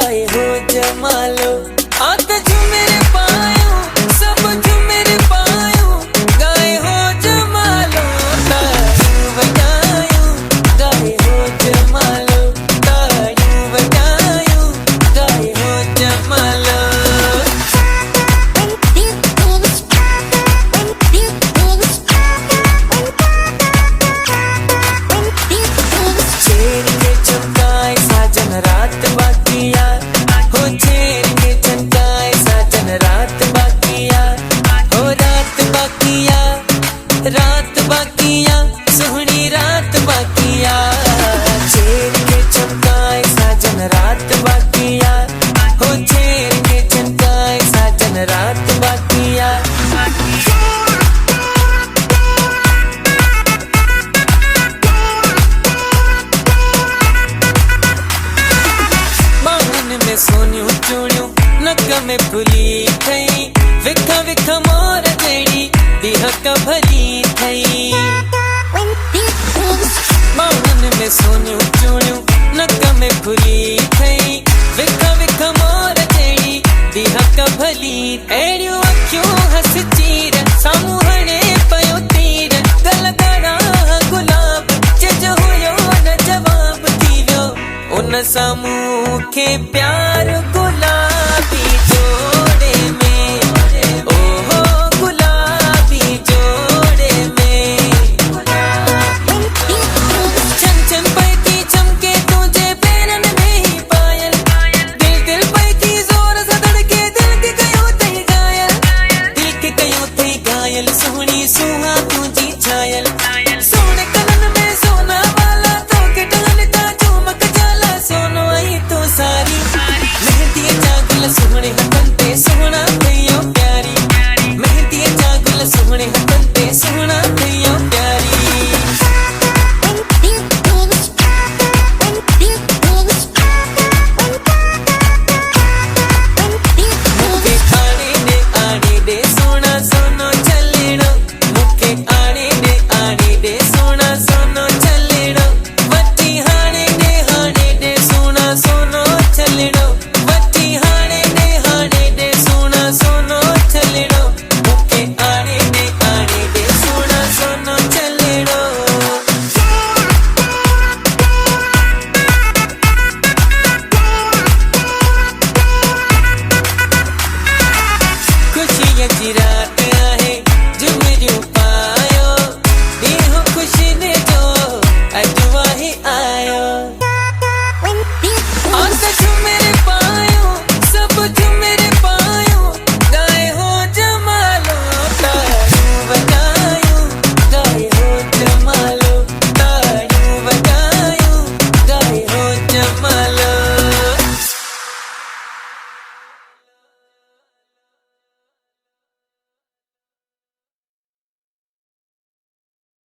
गाए हो जमालो आत झूमेरे पायो सब झूमेरे पायो गाए हो जमालो तारू बजायो गाए हो जमालो तारू बजायो गाए हो जमालो छेड़ने चमकाए साजन रात बाकिया हो छेड़ने चमकाए साजन रात बाकिया हो रात बाकिया सोहनी रात बाकिया छेड़ने चमकाए साजन रात बाकिया हो छेड़ने चमकाए साजन रात बाकिया में सोनियों चूड़ियों नक में फुली थई विखा विखा मोर जड़ी दिहक भरी थई माउन में सोनियों चूड़ियों नक में फुली थई विखा विखा मोर जड़ी दिहक भली एड़ियों अखियों हस चीर सामूहणे पयो तीर गल गड़ा गुलाब जज हुयो न जवाब थी वियो उन सामूं के प्यार